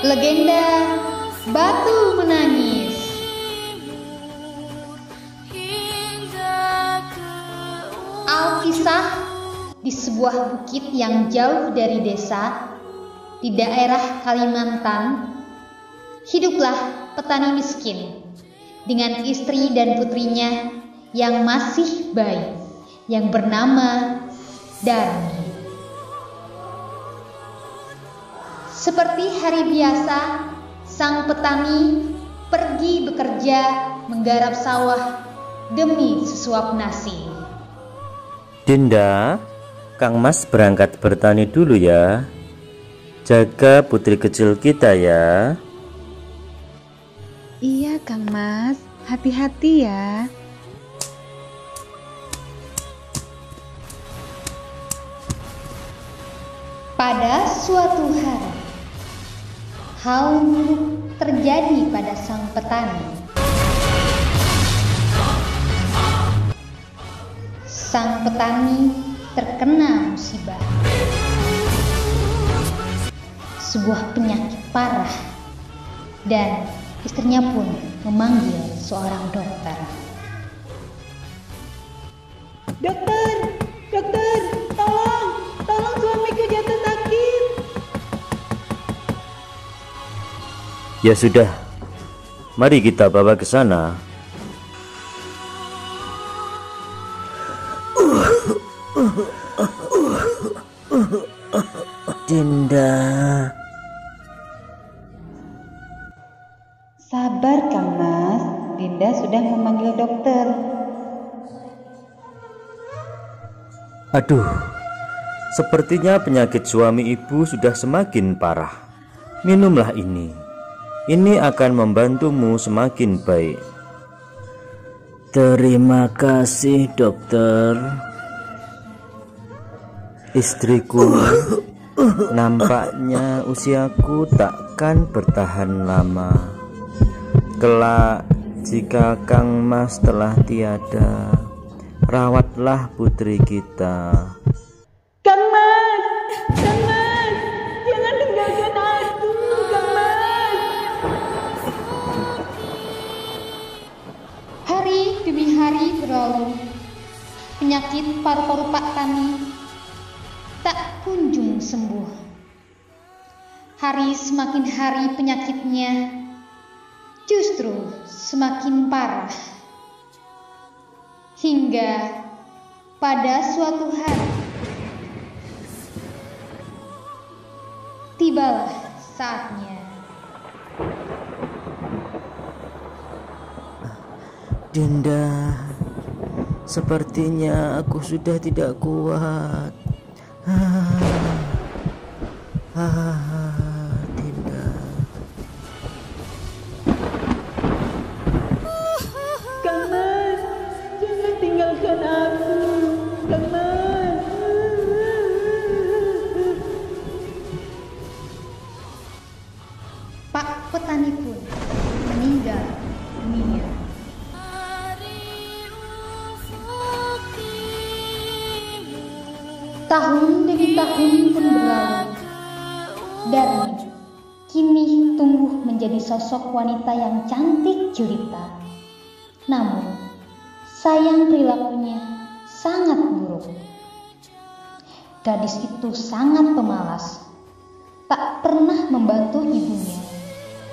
Legenda Batu Menangis. Alkisah di sebuah bukit yang jauh dari desa di daerah Kalimantan, hiduplah petani miskin dengan istri dan putrinya yang masih bayi yang bernama Darmi. Seperti hari biasa, sang petani pergi bekerja menggarap sawah demi sesuap nasi. Dinda, Kang Mas berangkat bertani dulu ya. Jaga putri kecil kita ya. Iya Kang Mas, hati-hati ya. Pada suatu hari, hal buruk terjadi pada sang petani. Sang petani terkena musibah, sebuah penyakit parah, dan istrinya pun memanggil seorang dokter. Dokter, tolong suamiku jatuh sakit. Ya sudah, mari kita bawa ke sana. Dinda. Sabar Kang Mas, Dinda sudah memanggil dokter. Aduh, sepertinya penyakit suami ibu sudah semakin parah. Minumlah ini. Ini akan membantumu semakin baik. Terima kasih dokter. Istriku, nampaknya usiaku takkan bertahan lama. Kelak jika Kang Mas telah tiada, rawatlah putri kita. Kang Mas, jangan tinggalkan aku, Kang Mas. Hari demi hari berlalu, penyakit paru-paru Pak Tani tak kunjung sembuh. Hari semakin hari penyakitnya justru semakin parah. Hingga pada suatu hari, tibalah saatnya. Dinda, sepertinya aku sudah tidak kuat. Dinda. Kang Mas, jangan tinggalkan aku, Kang Mas. Pak petani pun meninggal dunia. Tahun demi tahun pun berlalu. Darmi kini tumbuh menjadi sosok wanita yang cantik jelita. Namun, sayang perilakunya sangat buruk. Gadis itu sangat pemalas, tak pernah membantu ibunya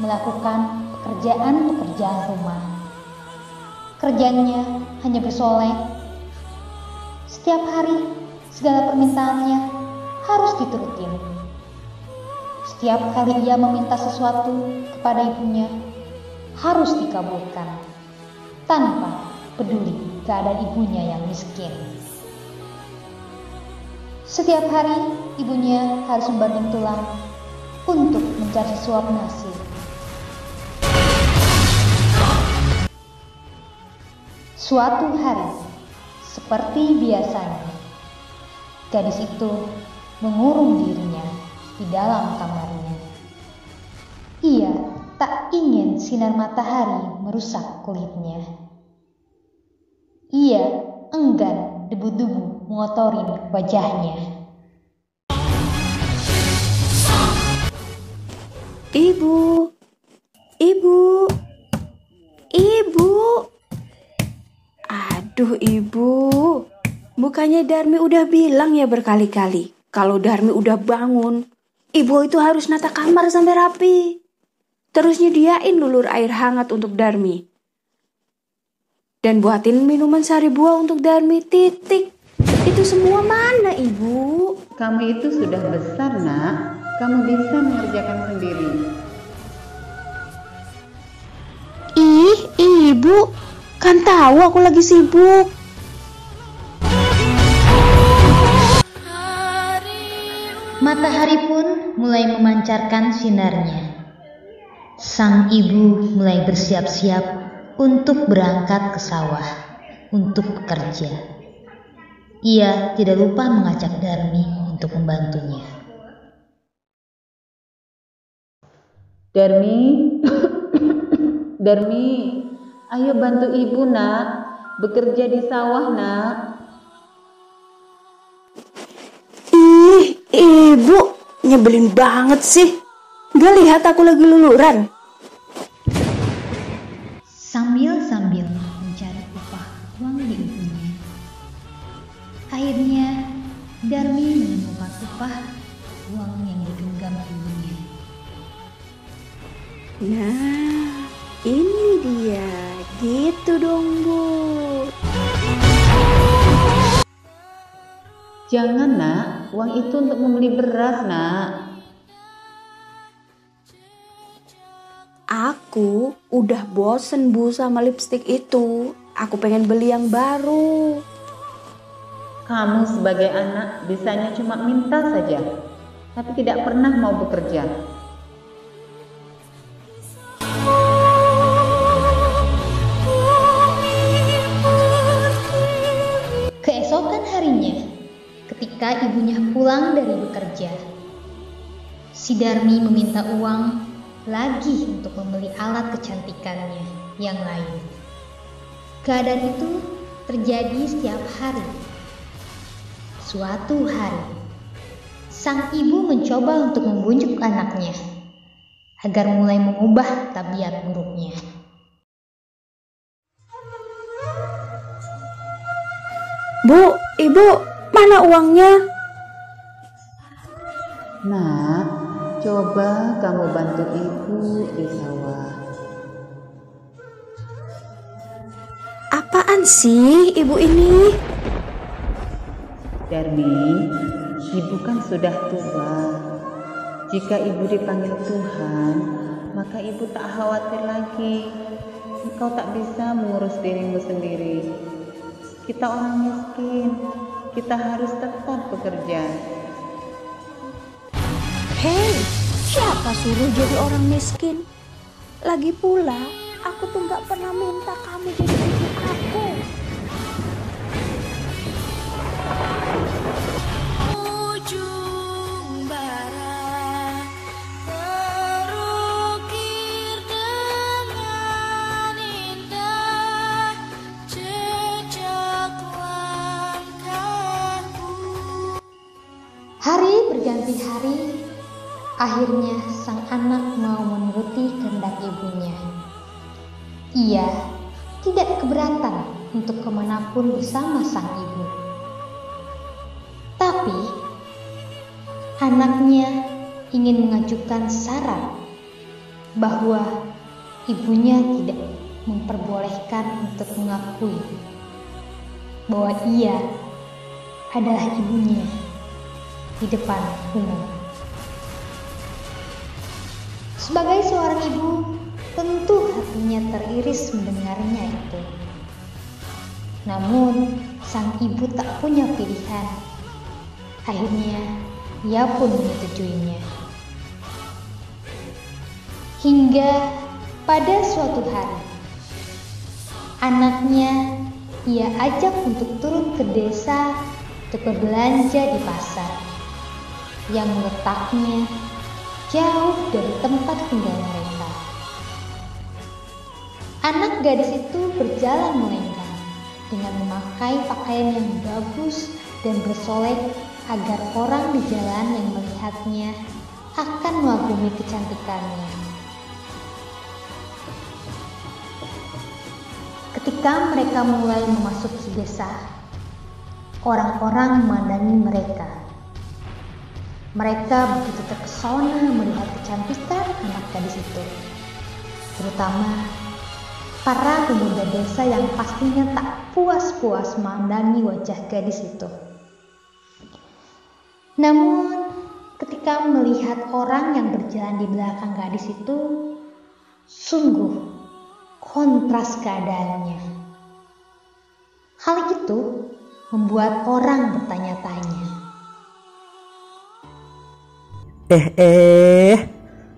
melakukan pekerjaan-pekerjaan rumah. Kerjanya hanya bersolek. Setiap hari segala permintaannya harus diturutin. Setiap kali ia meminta sesuatu kepada ibunya harus dikabulkan, tanpa peduli keadaan ibunya yang miskin. Setiap hari ibunya harus membanting tulang untuk mencari sesuap nasi. Suatu hari, seperti biasanya, gadis itu mengurung dirinya di dalam kamarnya. Ia tak ingin sinar matahari merusak kulitnya. Ia enggan debu-debu mengotori wajahnya. Ibu, ibu, ibu. Aduh ibu, bukannya Darmi udah bilang ya berkali-kali kalau Darmi udah bangun, ibu itu harus nata kamar sampai rapi. Terus nyediain lulur air hangat untuk Darmi. Dan buatin minuman sari buah untuk Darmi, titik. Itu semua mana ibu? Kamu itu sudah besar, Nak. Kamu bisa mengerjakan sendiri. Ih, ibu, kan tahu aku lagi sibuk. Matahari pun mulai memancarkan sinarnya. Sang ibu mulai bersiap-siap untuk berangkat ke sawah untuk bekerja. Ia tidak lupa mengajak Darmi untuk membantunya. Darmi, Darmi, ayo bantu ibu, Nak. Bekerja di sawah, Nak. Ih, ibu, nyebelin banget sih. Gak lihat aku lagi luluran. Sambil mencari upah uang di ibunya. Akhirnya, Darmi menemukan upah uang yang digenggam ibunya. Nah, ini dia. Gitu dong, Bu. Jangan, Nak. Uang itu untuk membeli beras, Nak. Aku udah bosen, Bu, sama lipstik itu. Aku pengen beli yang baru. Kamu sebagai anak bisanya cuma minta saja, tapi tidak pernah mau bekerja. Keesokan harinya, ketika ibunya pulang dari bekerja, si Darmi meminta uang lagi untuk membeli alat kecantikannya yang lain. Keadaan itu terjadi setiap hari. Suatu hari, sang ibu mencoba untuk membujuk anaknya agar mulai mengubah tabiat buruknya. Bu, ibu, mana uangnya? Nak, coba kamu bantu ibu di sawah. Apaan sih ibu ini? Darmi, ibu kan sudah tua. Jika ibu dipanggil Tuhan, maka ibu tak khawatir lagi. Engkau tak bisa mengurus dirimu sendiri. Kita orang miskin, kita harus tetap bekerja. Hei, siapa suruh jadi orang miskin? Lagi pula, aku tuh gak pernah minta kamu jadi ibu aku. Ujung barat terukir dengan indah jejak langkahku. Hari berganti hari, akhirnya sang anak mau menuruti kehendak ibunya. Ia tidak keberatan untuk kemanapun bersama sang ibu. Tapi, anaknya ingin mengajukan syarat bahwa ibunya tidak memperbolehkan untuk mengakui bahwa ia adalah ibunya di depan umum. Sebagai seorang ibu, tentu hatinya teriris mendengarnya itu. Namun, sang ibu tak punya pilihan. Akhirnya, ia pun menyetujuinya. Hingga pada suatu hari, anaknya ia ajak untuk turun ke desa untuk berbelanja di pasar yang letaknya jauh dari tempat tinggal mereka. Anak gadis itu berjalan melenggang dengan memakai pakaian yang bagus dan bersolek agar orang di jalan yang melihatnya akan mengagumi kecantikannya. Ketika mereka mulai memasuki desa, orang-orang memandangi mereka. Mereka begitu terpesona melihat kecantikan anak gadis itu, terutama para pemuda desa yang pastinya tak puas-puas memandangi wajah gadis itu. Namun, ketika melihat orang yang berjalan di belakang gadis itu, sungguh kontras keadaannya. Hal itu membuat orang bertanya-tanya.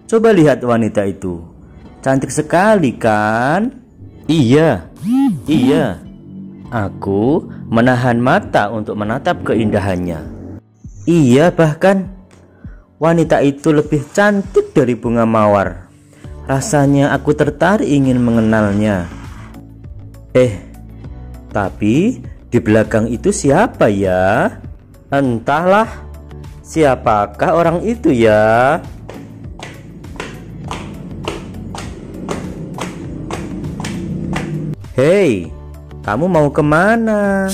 Coba lihat wanita itu. Cantik sekali kan? Iya. Aku menahan mata untuk menatap keindahannya. Iya, bahkan wanita itu lebih cantik dari bunga mawar. Rasanya aku tertarik ingin mengenalnya. Tapi di belakang itu siapa ya? Entahlah. Siapakah orang itu ya? Hei, kamu mau kemana?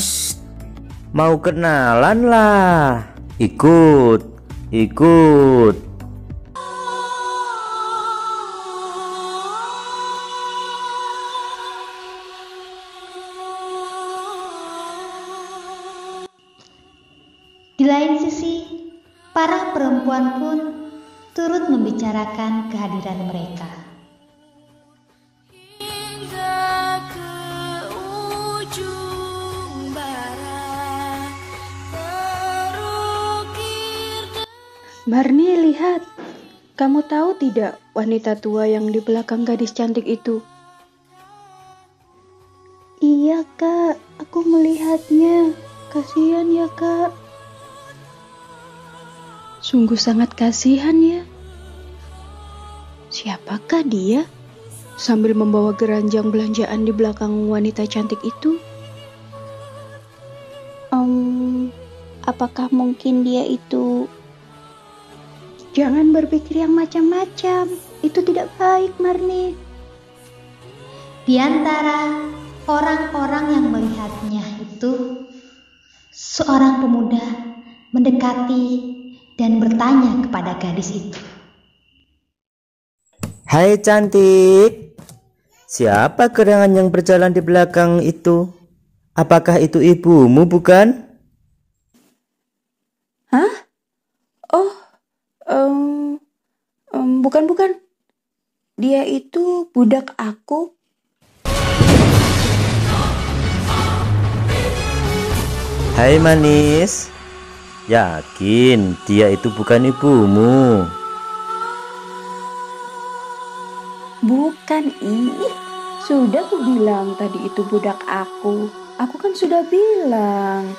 Mau kenalan lah. Ikut. Di lain sisi, para perempuan pun turut membicarakan kehadiran mereka. Hingga ke ujung barat terukir. Marni, lihat. Kamu tahu tidak wanita tua yang di belakang gadis cantik itu? Iya, Kak. Aku melihatnya. Kasihan ya, Kak. Sungguh sangat kasihan ya. Siapakah dia? Sambil membawa keranjang belanjaan di belakang wanita cantik itu. Apakah mungkin dia itu? Jangan berpikir yang macam-macam. Itu tidak baik, Marni. Di antara orang-orang yang melihatnya itu, seorang pemuda mendekati dan bertanya kepada gadis itu. Hai cantik, siapa gerangan yang berjalan di belakang itu? Apakah itu ibumu, bukan? Hah? Oh, bukan. Dia itu budak aku. Hai manis, yakin dia itu bukan ibumu? Bukan, sudah aku bilang tadi itu budak aku. Aku kan sudah bilang.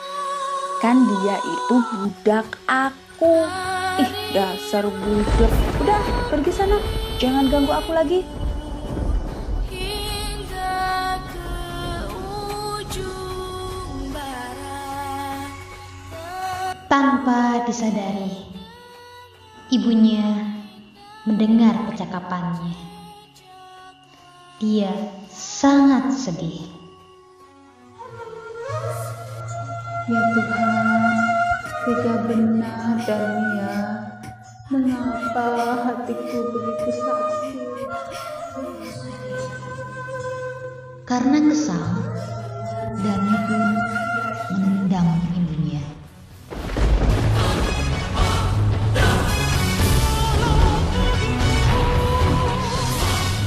Kan dia itu budak aku. Dasar budak. Udah, pergi sana. Jangan ganggu aku lagi. Hingga ke ujung barat. Tanpa disadari, ibunya mendengar percakapannya. Dia sangat sedih. Ya Tuhan, tega benar Darmia. Mengapa hatiku begitu sakit? Karena kesal, Darmi pun menendang ibunya.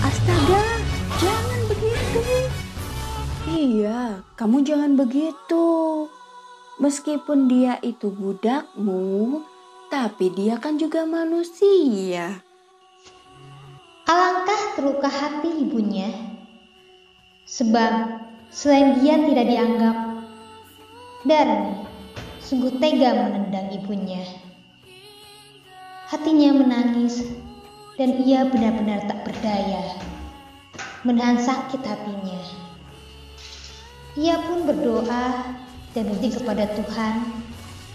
Astaga, jangan begitu. Iya, kamu jangan begitu. Meskipun dia itu budakmu, tapi dia kan juga manusia. Alangkah terluka hati ibunya, sebab selain dia tidak dianggap, Darmi sungguh tega menendang ibunya. Hatinya menangis dan ia benar-benar tak berdaya menahan sakit hatinya. Ia pun berdoa dan berdoa kepada Tuhan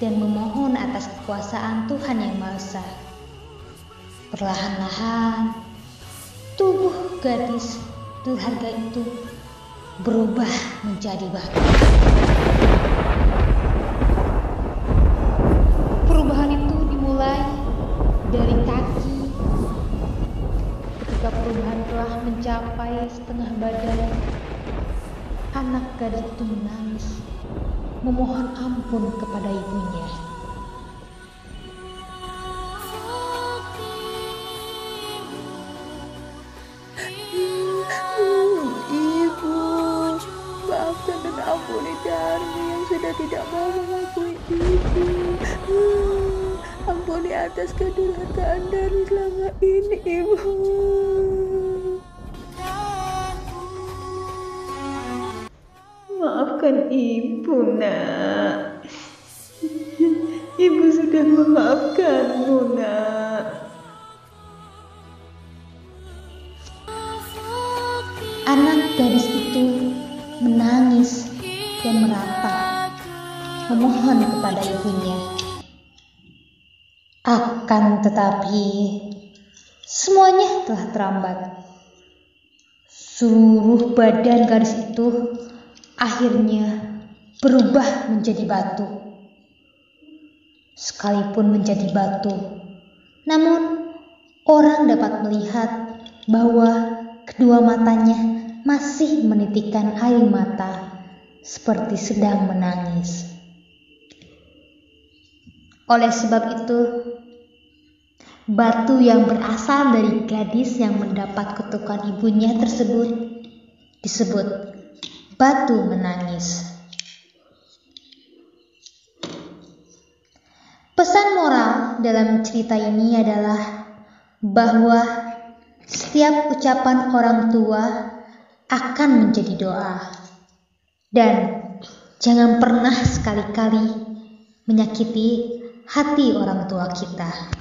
dan memohon atas kekuasaan Tuhan Yang Maha Esa. Perlahan-lahan, tubuh gadis durhaka itu berubah menjadi batu. Perubahan itu dimulai dari kaki. Ketika perubahan telah mencapai setengah badan, anak gadis itu menangis, memohon ampun kepada ibunya. Ibu, maafkan dan ampuni Darmi yang sudah tidak mau mengakui ibu. Ampuni atas kedurhakaan Darmi selama ini, Ibu. Maafkan ibu, nak. Ibu sudah memaafkanmu, nak. Anak gadis itu menangis dan meratap, memohon kepada ibunya. Akan tetapi, semuanya telah terlambat. Seluruh badan gadis itu akhirnya berubah menjadi batu. Sekalipun menjadi batu, namun orang dapat melihat bahwa kedua matanya masih menitikkan air mata seperti sedang menangis. Oleh sebab itu, batu yang berasal dari gadis yang mendapat kutukan ibunya tersebut disebut batu menangis. Pesan moral dalam cerita ini adalah bahwa setiap ucapan orang tua akan menjadi doa. Dan jangan pernah sekali-kali menyakiti hati orang tua kita.